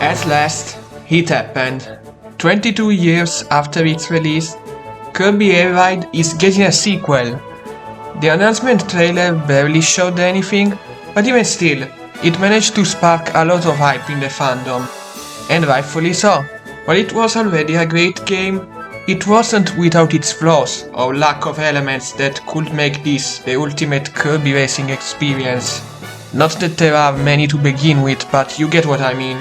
At last, it happened. 22 years after its release, Kirby Air Ride is getting a sequel. The announcement trailer barely showed anything, but even still, it managed to spark a lot of hype in the fandom. And rightfully so. While it was already a great game, it wasn't without its flaws or lack of elements that could make this the ultimate Kirby racing experience. Not that there are many to begin with, but you get what I mean.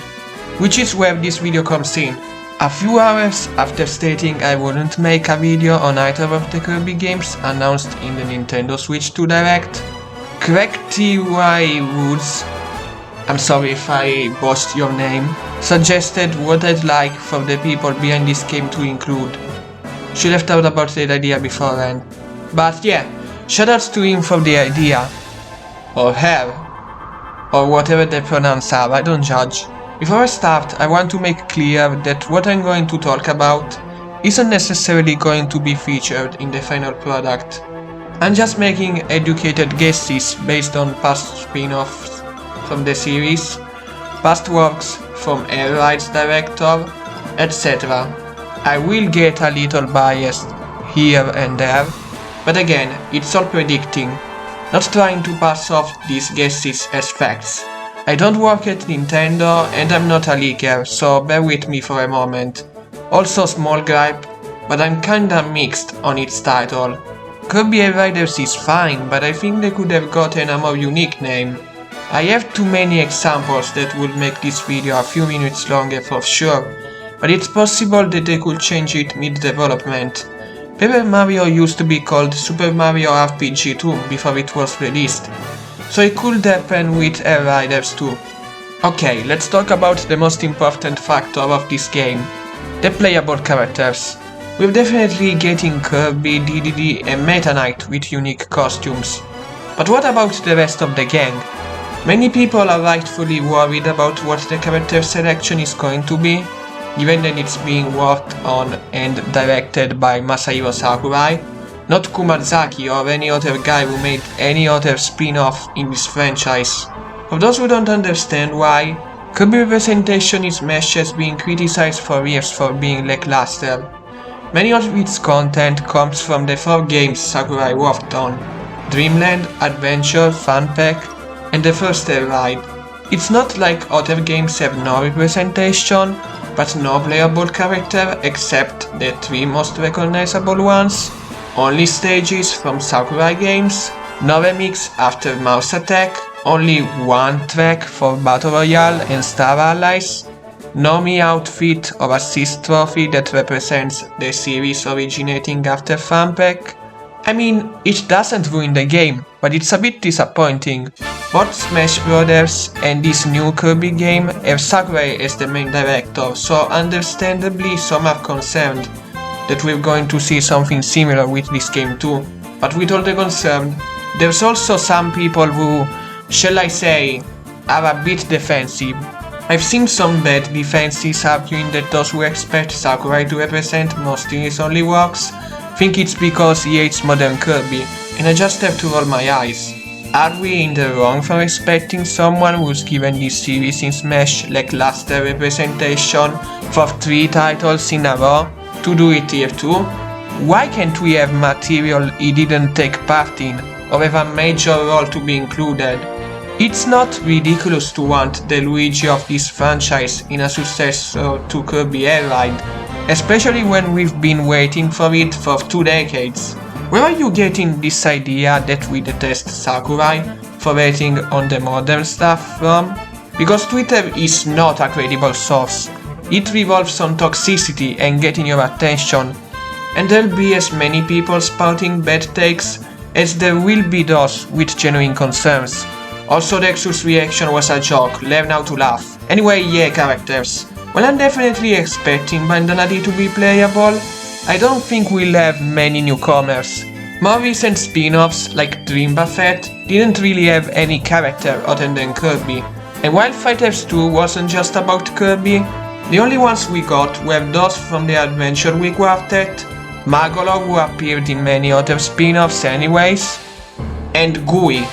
Which is where this video comes in. A few hours after stating I wouldn't make a video on either of the Kirby games announced in the Nintendo Switch 2 Direct, Kirby Woods, I'm sorry if I botched your name, suggested what I'd like for the people behind this game to include. Should have thought about that idea beforehand. But yeah, shoutouts to him for the idea. Or her. Or whatever the pronouns are, I don't judge. Before I start, I want to make clear that what I'm going to talk about isn't necessarily going to be featured in the final product. I'm just making educated guesses based on past spin-offs from the series, past works from Air Rides director, etc. I will get a little biased here and there, but again, it's all predicting, not trying to pass off these guesses as facts. I don't work at Nintendo and I'm not a leaker, so bear with me for a moment. Also small gripe, but I'm kinda mixed on its title. Kirby Air Riders is fine, but I think they could have gotten a more unique name. I have too many examples that would make this video a few minutes longer for sure, but it's possible that they could change it mid-development. Paper Mario used to be called Super Mario RPG 2 before it was released, so it could happen with Air Riders too. Okay, let's talk about the most important factor of this game, the playable characters. We're definitely getting Kirby, DDD and Meta Knight with unique costumes. But what about the rest of the gang? Many people are rightfully worried about what the character selection is going to be, given that it's being worked on and directed by Masahiro Sakurai, not Kumazaki or any other guy who made any other spin-off in this franchise. For those who don't understand why, Kirby representation in Smash has been criticized for years for being lackluster. Many of its content comes from the 4 games Sakurai worked on: Dreamland, Adventure, Fun Pack, and the first Air Ride. It's not like other games have no representation, but no playable character except the 3 most recognizable ones, only stages from Sakurai games, no remix after Mouse Attack, only 1 track for Battle Royale and Star Allies, no Mii outfit or assist trophy that represents the series originating after Fun Pack. I mean, it doesn't ruin the game, but it's a bit disappointing. Both Smash Bros. And this new Kirby game have Sakurai as the main director, so understandably some are concerned that we're going to see something similar with this game too. But with all the concern, there's also some people who, shall I say, are a bit defensive. I've seen some bad defenses arguing that those who expect Sakurai to represent most in his only works think it's because he hates modern Kirby, and I just have to roll my eyes. Are we in the wrong for expecting someone who's given this series in Smash lackluster representation for 3 titles in a row to do it here too? Why can't we have material he didn't take part in, or have a major role to be included? It's not ridiculous to want the Luigi of this franchise in a successor to Kirby Air Ride, especially when we've been waiting for it for 2 decades. Where are you getting this idea that we detest Sakurai for rating on the modern stuff from? Because Twitter is not a credible source. It revolves on toxicity and getting your attention, and there'll be as many people spouting bad takes as there will be those with genuine concerns. Also, the Exus reaction was a joke, learn how to laugh. Anyway, yeah, characters. While I'm definitely expecting Bandanadi to be playable, I don't think we'll have many newcomers. More recent spin-offs, like Dream Buffet, didn't really have any character other than Kirby. And while Fighters 2 wasn't just about Kirby, the only ones we got were those from the Adventure Week Quartet, Magolor, who appeared in many other spin-offs anyways, and Gui,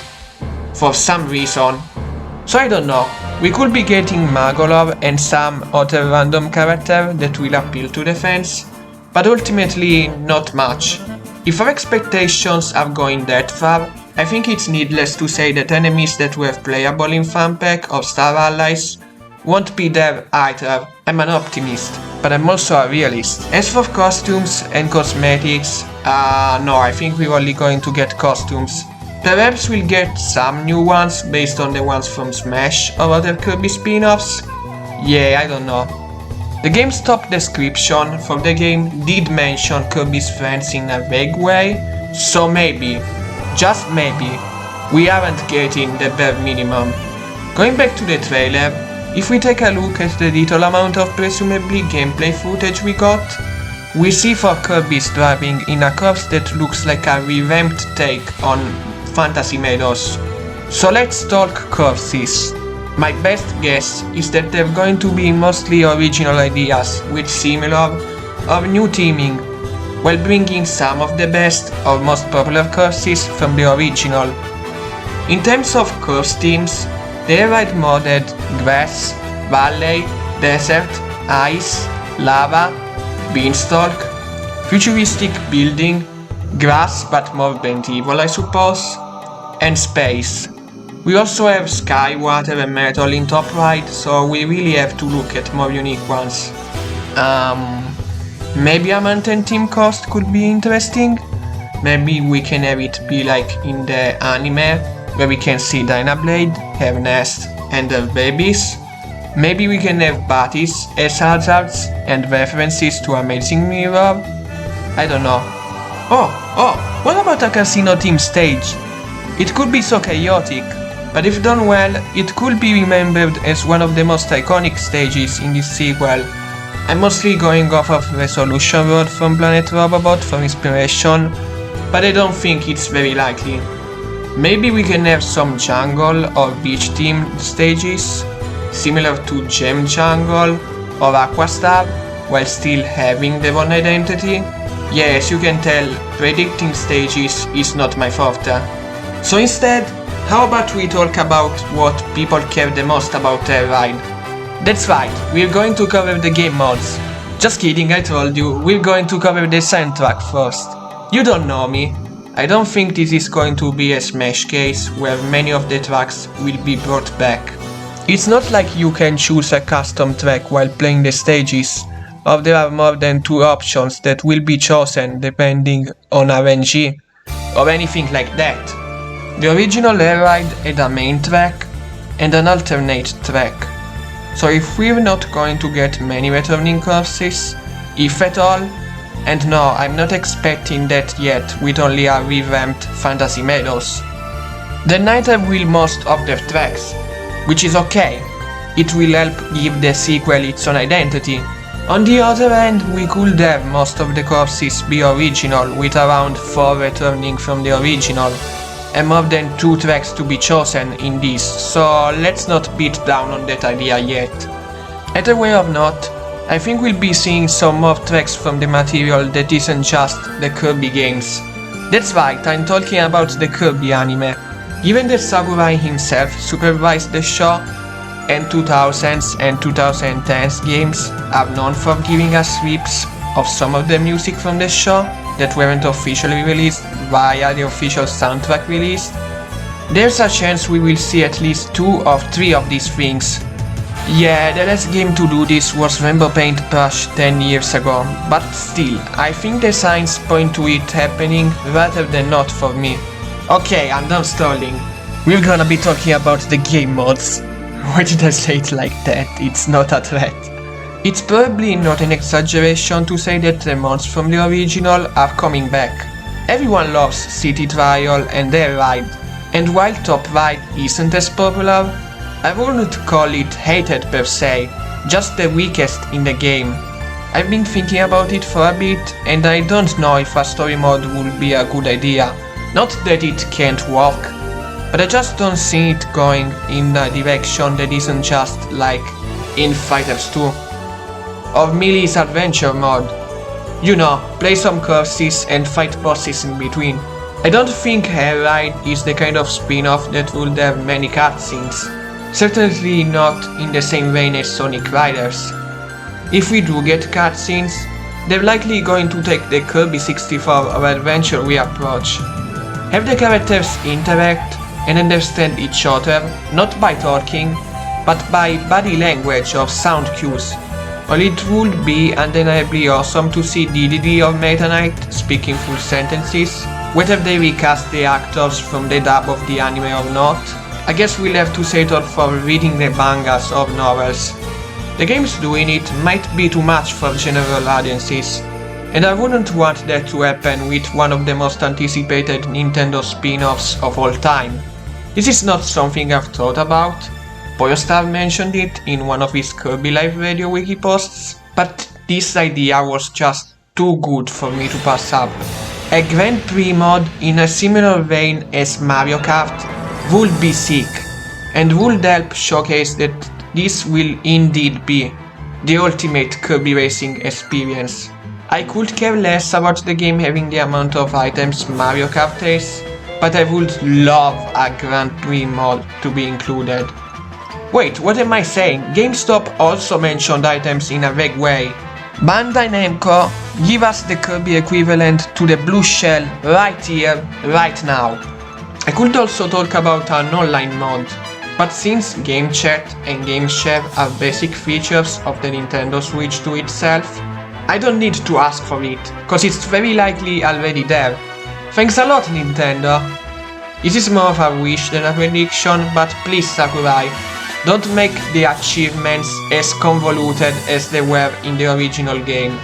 for some reason. So I don't know, We could be getting Magolov and some other random character that will appeal to the fans, but ultimately not much. If our expectations are going that far, I think it's needless to say that enemies that were playable in Fan Pack or Star Allies won't be there either. I'm an optimist, but I'm also a realist. As for costumes and cosmetics, no, I think we're only going to get costumes. Perhaps we'll get some new ones based on the ones from Smash or other Kirby spin-offs? Yeah, I don't know. The game's top description for the game did mention Kirby's friends in a vague way, so maybe, just maybe, we aren't getting the bare minimum. Going back to the trailer, if we take a look at the little amount of presumably gameplay footage we got, we see 4 Kirbys driving in a course that looks like a revamped take on Fantasy Meadows. So let's talk courses. My best guess is that they're going to be mostly original ideas with similar or new teaming, while bringing some of the best or most popular courses from the original. In terms of course themes, they ride modded grass, valley, desert, ice, lava, beanstalk, futuristic building, grass but more medieval I suppose, and space. We also have sky, water and metal in top right, so we really have to look at more unique ones. Maybe a mountain team cost could be interesting. Maybe we can have it be like in the anime, where we can see Dynablade, have Nest and their babies. Maybe we can have Batis as hazards and references to Amazing Mirror. I don't know. Oh, what about a casino team stage? It could be so chaotic, but if done well, it could be remembered as one of the most iconic stages in this sequel. I'm mostly going off of Resolution Road from Planet Robobot for inspiration, but I don't think it's very likely. Maybe we can have some jungle or beach themed stages, similar to Gem Jungle or Aquastar, while still having their own identity. Yeah, as you can tell, predicting stages is not my forte. So instead, how about we talk about what people care the most about Air Ride? That's right, we're going to cover the game mods. Just kidding, I told you, we're going to cover the soundtrack first. You don't know me. I don't think this is going to be a Smash case where many of the tracks will be brought back. It's not like you can choose a custom track while playing the stages, or there are more than 2 options that will be chosen depending on RNG, or anything like that. The original Air Ride had a main track and an alternate track, so if we're not going to get many returning courses, if at all, and no, I'm not expecting that yet with only a revamped Fantasy Meadows, then neither will most of their tracks, which is okay. It will help give the sequel its own identity. On the other hand, we could have most of the courses be original with around 4 returning from the original, and more than 2 tracks to be chosen in this, so let's not beat down on that idea yet. Either way or not, I think we'll be seeing some more tracks from the material that isn't just the Kirby games. That's right, I'm talking about the Kirby anime. Given that Sakurai himself supervised the show, and 2000s and 2010s games are known for giving us sweeps of some of the music from the show that weren't officially released via the official soundtrack release, there's a chance we will see at least 2 or 3 of these things. Yeah, the last game to do this was Rainbow Paint Brush 10 years ago, but still, I think the signs point to it happening rather than not for me. Okay, I'm done stalling. We're gonna be talking about the game mods. Why did I say it like that? It's not a threat. It's probably not an exaggeration to say that the mods from the original are coming back. Everyone loves City Trial and Air Ride, and while Top Ride isn't as popular, I wouldn't call it hated per se, just the weakest in the game. I've been thinking about it for a bit, and I don't know if a story mode would be a good idea. Not that it can't work, but I just don't see it going in a direction that isn't just like in Fighters 2. Or Meelee's adventure mode. You know, play some courses and fight bosses in between. I don't think Air Ride is the kind of spin-off that would have many cutscenes, Certainly not in the same vein as Sonic Riders. If we do get cutscenes, they're likely going to take the Kirby 64 adventure we approach. Have the characters interact and understand each other, not by talking, but by body language or sound cues. While it would be undeniably awesome to see DDD or Meta Knight speaking full sentences, whether they recast the actors from the dub of the anime or not, I guess we'll have to settle for reading the mangas or novels. The games doing it might be too much for general audiences, and I wouldn't want that to happen with one of the most anticipated Nintendo spin-offs of all time. This is not something I've thought about. Poyostar mentioned it in one of his Kirby Live Radio wiki posts, but this idea was just too good for me to pass up. A Grand Prix mod in a similar vein as Mario Kart would be sick, and would help showcase that this will indeed be the ultimate Kirby racing experience. I could care less about the game having the amount of items Mario Kart has, but I would love a Grand Prix mod to be included. Wait, what am I saying? GameStop also mentioned items in a vague way. Bandai Namco, give us the Kirby equivalent to the blue shell right here, right now. I could also talk about an online mod, but since Game Chat and Game Share are basic features of the Nintendo Switch to itself, I don't need to ask for it, cause it's very likely already there. Thanks a lot, Nintendo. This is more of a wish than a prediction, but please Sakurai, don't make the achievements as convoluted as they were in the original game.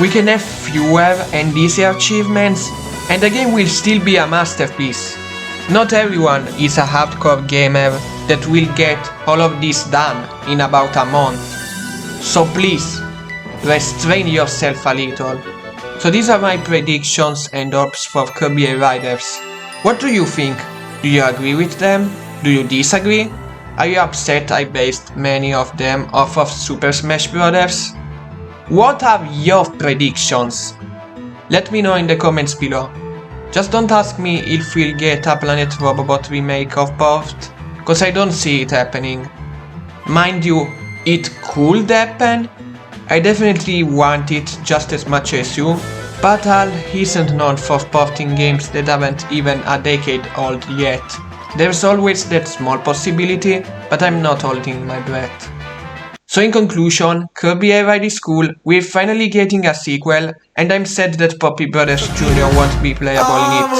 We can have fewer and easier achievements, and the game will still be a masterpiece. Not everyone is a hardcore gamer that will get all of this done in about a month. So please, restrain yourself a little. So these are my predictions and hopes for Kirby Air Riders. What do you think? Do you agree with them? Do you disagree? Are you upset I based many of them off of Super Smash Bros? What are your predictions? Let me know in the comments below. Just don't ask me if we'll get a Planet Robobot remake of both, cause I don't see it happening. Mind you, it could happen. I definitely want it just as much as you, but HAL isn't known for porting games that aren't even a decade old yet. There's always that small possibility, but I'm not holding my breath. So in conclusion, Kirby Air Riders is cool, we're finally getting a sequel, and I'm sad that Poppy Brothers Jr. won't be playable in it.